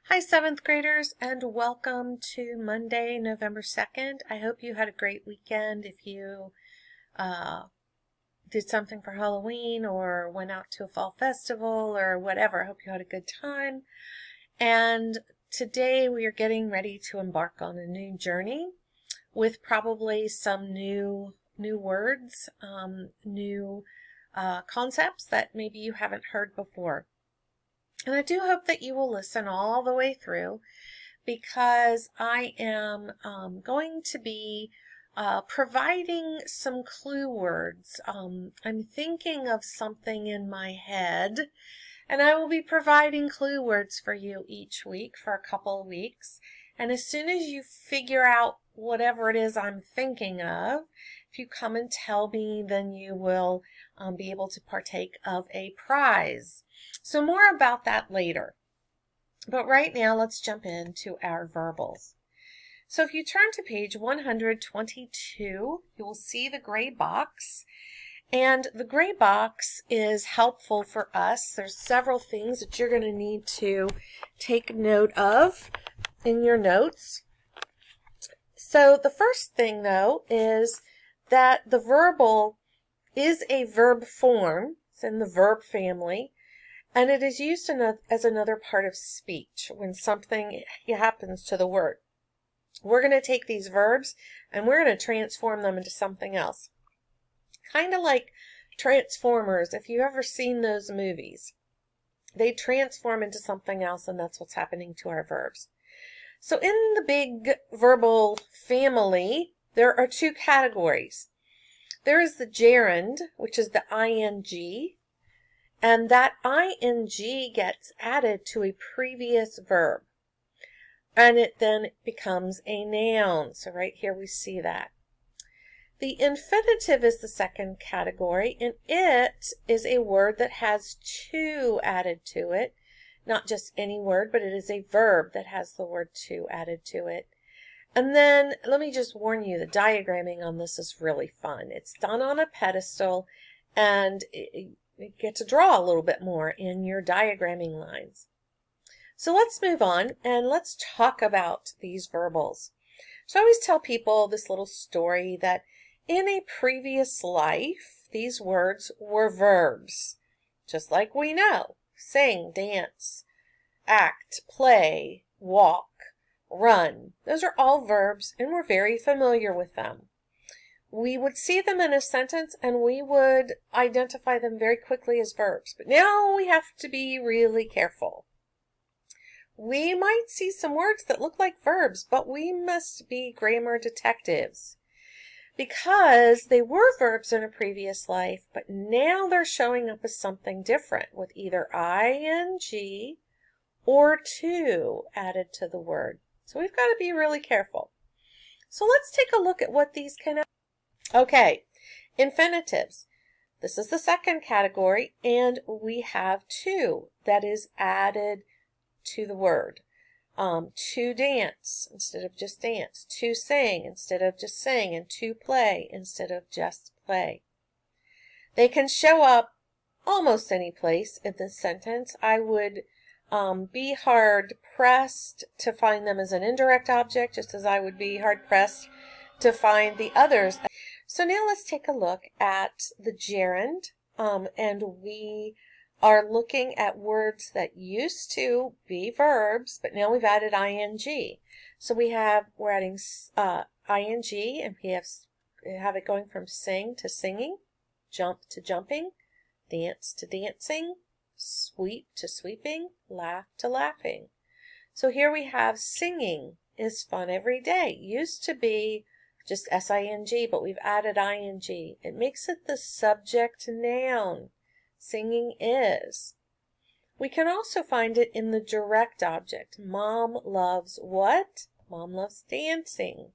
Hi, 7th graders, and welcome to Monday, November 2nd. I hope you had a great weekend. If you did something for Halloween or went out to a fall festival or whatever, I hope you had a good time. And today we are getting ready to embark on a new journey with probably some new words, new concepts that maybe you haven't heard before. And I do hope that you will listen all the way through because I am going to be providing some clue words. I'm thinking of something in my head, and I will be providing clue words for you each week for a couple of weeks. And as soon as you figure out whatever it is I'm thinking of, if you come and tell me, then you will be able to partake of a prize. So more about that later. But right now, let's jump into our verbals. So if you turn to page 122, you will see the gray box. And the gray box is helpful for us. There's several things that you're going to need to take note of in your notes. So the first thing, though, is that the verbal is a verb form. It's in the verb family. And it is used as another part of speech when something happens to the word. We're going to take these verbs and we're going to transform them into something else. Kind of like Transformers, if you've ever seen those movies. They transform into something else, and that's what's happening to our verbs. So in the big verbal family, there are two categories. There is the gerund, which is the ing, and that ing gets added to a previous verb. And it then becomes a noun. So right here we see that. The infinitive is the second category, and it is a word that has to added to it. Not just any word, but it is a verb that has the word to added to it. And then, let me just warn you, the diagramming on this is really fun. It's done on a pedestal, and you get to draw a little bit more in your diagramming lines. So let's move on, and let's talk about these verbals. So I always tell people this little story that in a previous life, these words were verbs, just like we know. Sing, dance, act, play, walk, run. Those are all verbs, and we're very familiar with them. We would see them in a sentence, and we would identify them very quickly as verbs. But now we have to be really careful. We might see some words that look like verbs, but we must be grammar detectives because they were verbs in a previous life, but now they're showing up as something different with either ing or to added to the word. So we've got to be really careful. So let's take a look at what these can. Okay, infinitives. This is the second category, and we have to that is added to the word. To dance instead of just dance, to sing instead of just sing, and to play instead of just play. They can show up almost any place in this sentence. I would be hard pressed to find them as an indirect object, just as I would be hard pressed to find the others. So now let's take a look at the gerund, and we are looking at words that used to be verbs, but now we've added ing. So we're adding ing, and we have it going from sing to singing, jump to jumping, dance to dancing, sweep to sweeping, laugh to laughing. So here we have singing is fun every day. Used to be just sing, but we've added ing. It makes it the subject noun. Singing is. We can also find it in the direct object. Mom loves what? Mom loves dancing.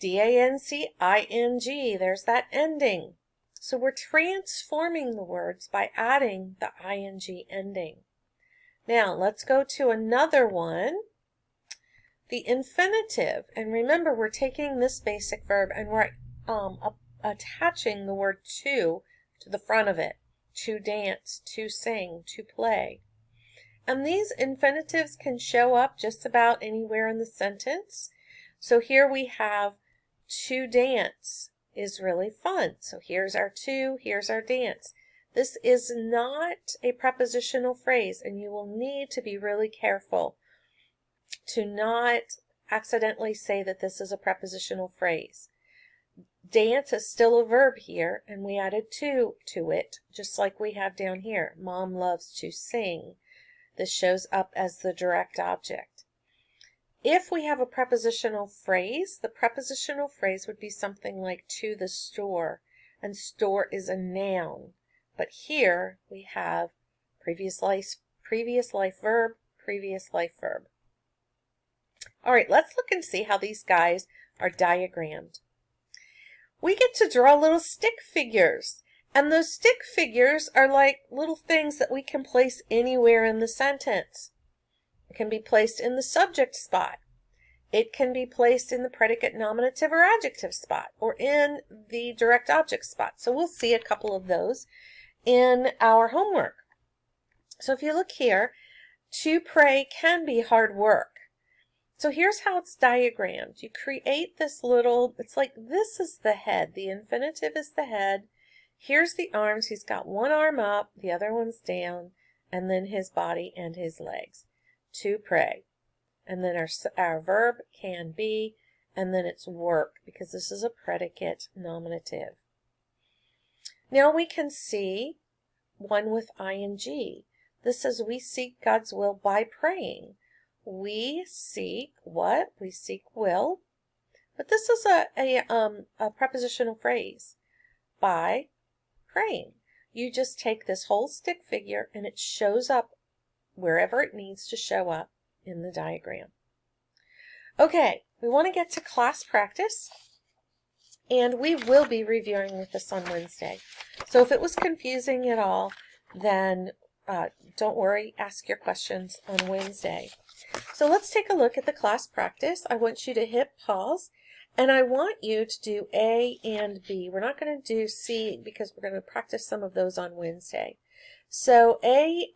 dancing, there's that ending. So we're transforming the words by adding the ing ending. Now let's go to another one. The infinitive, and remember we're taking this basic verb and we're attaching the word to the front of it. To dance, to sing, to play. And these infinitives can show up just about anywhere in the sentence. So here we have to dance is really fun. So here's our to, here's our dance. This is not a prepositional phrase, and you will need to be really careful to not accidentally say that this is a prepositional phrase. Dance is still a verb here, and we added to it, just like we have down here. Mom loves to sing. This shows up as the direct object. If we have a prepositional phrase, the prepositional phrase would be something like to the store, and store is a noun. But here we have previous life verb, previous life verb. All right, let's look and see how these guys are diagrammed. We get to draw little stick figures, and those stick figures are like little things that we can place anywhere in the sentence. It can be placed in the subject spot. It can be placed in the predicate nominative or adjective spot, or in the direct object spot. So we'll see a couple of those in our homework. So if you look here, to pray can be hard work. So here's how it's diagrammed. You create this little, it's like this is the head. The infinitive is the head. Here's the arms. He's got one arm up, the other one's down, and then his body and his legs. To pray. And then our verb can be, and then it's work, because this is a predicate nominative. Now we can see one with ing. This says we seek God's will by praying. We seek what? We seek will. But this is a prepositional phrase. By praying. You just take this whole stick figure and it shows up wherever it needs to show up in the diagram. Okay, we want to get to class practice, and we will be reviewing with this on Wednesday. So if it was confusing at all, then don't worry, ask your questions on Wednesday. So let's take a look at the class practice. I want you to hit pause, and I want you to do A and B. We're not going to do C because we're going to practice some of those on Wednesday. So A,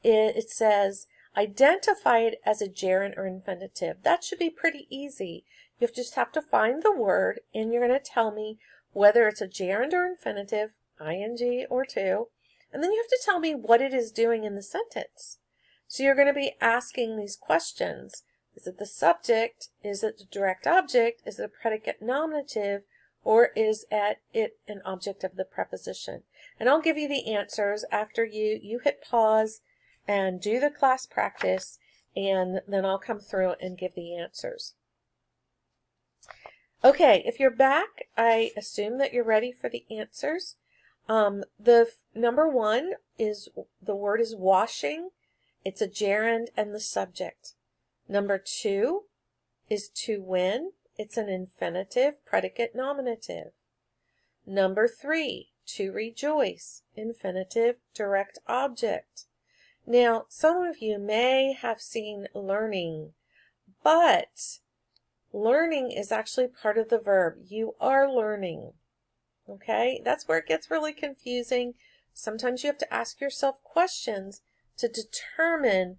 it says, identify it as a gerund or infinitive. That should be pretty easy. You just have to find the word, and you're going to tell me whether it's a gerund or infinitive, ing or to, and then you have to tell me what it is doing in the sentence. So you're going to be asking these questions. Is it the subject? Is it the direct object? Is it a predicate nominative? Or is it an object of the preposition? And I'll give you the answers after you hit pause and do the class practice, and then I'll come through and give the answers. Okay, if you're back, I assume that you're ready for the answers. The number one is, the word is washing. It's a gerund and the subject. Number two is to win. It's an infinitive, predicate nominative. Number three, to rejoice. Infinitive, direct object. Now, some of you may have seen learning, but learning is actually part of the verb. You are learning. Okay? That's where it gets really confusing. Sometimes you have to ask yourself questions to determine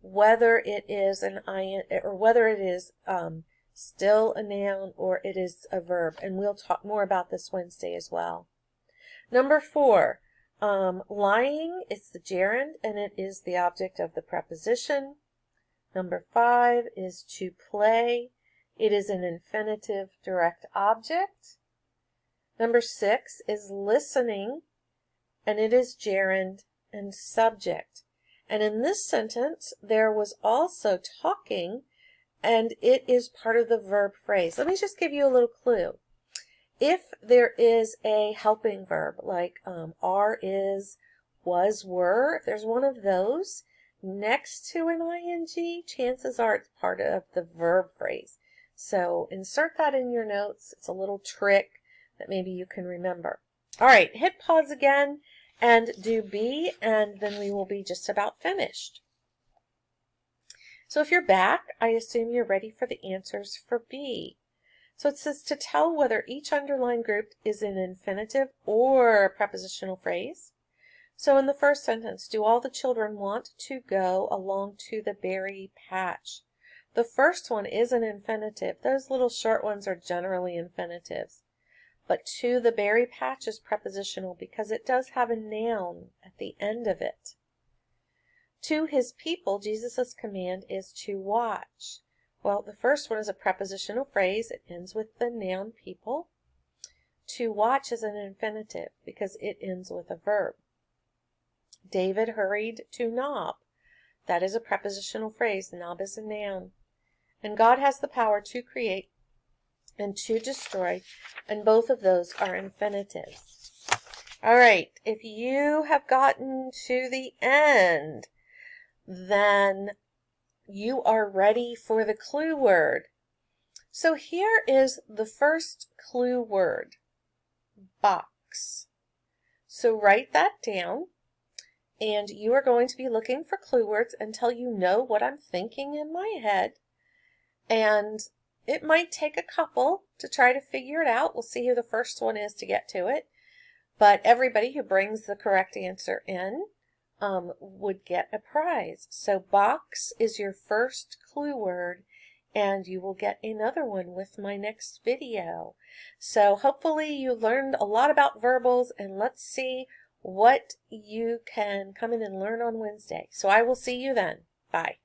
whether it is an ing or whether it is still a noun or it is a verb. And we'll talk more about this Wednesday as well. Number four, lying is the gerund and it is the object of the preposition. Number five is to play. It is an infinitive direct object. Number six is listening, and it is gerund and subject. And in this sentence, there was also talking, and it is part of the verb phrase. Let me just give you a little clue. If there is a helping verb, like are, is, was, were, if there's one of those next to an ing, chances are it's part of the verb phrase. So insert that in your notes. It's a little trick that maybe you can remember. All right, hit pause again and do B, and then we will be just about finished. So if you're back, I assume you're ready for the answers for B. So it says to tell whether each underlined group is an infinitive or a prepositional phrase. So in the first sentence, do all the children want to go along to the berry patch? The first one is an infinitive. Those little short ones are generally infinitives. But to the berry patch is prepositional because it does have a noun at the end of it. To his people, Jesus' command is to watch. Well, the first one is a prepositional phrase. It ends with the noun people. To watch is an infinitive because it ends with a verb. David hurried to Nob. That is a prepositional phrase. Nob is a noun. And God has the power to create and to destroy, and both of those are infinitives. All right, if you have gotten to the end, then you are ready for the clue word. So here is the first clue word, box. So write that down, and you are going to be looking for clue words until you know what I'm thinking in my head. And it might take a couple to try to figure it out. We'll see who the first one is to get to it. But everybody who brings the correct answer in would get a prize. So box is your first clue word, and you will get another one with my next video. So hopefully you learned a lot about verbals, and let's see what you can come in and learn on Wednesday. So I will see you then. Bye.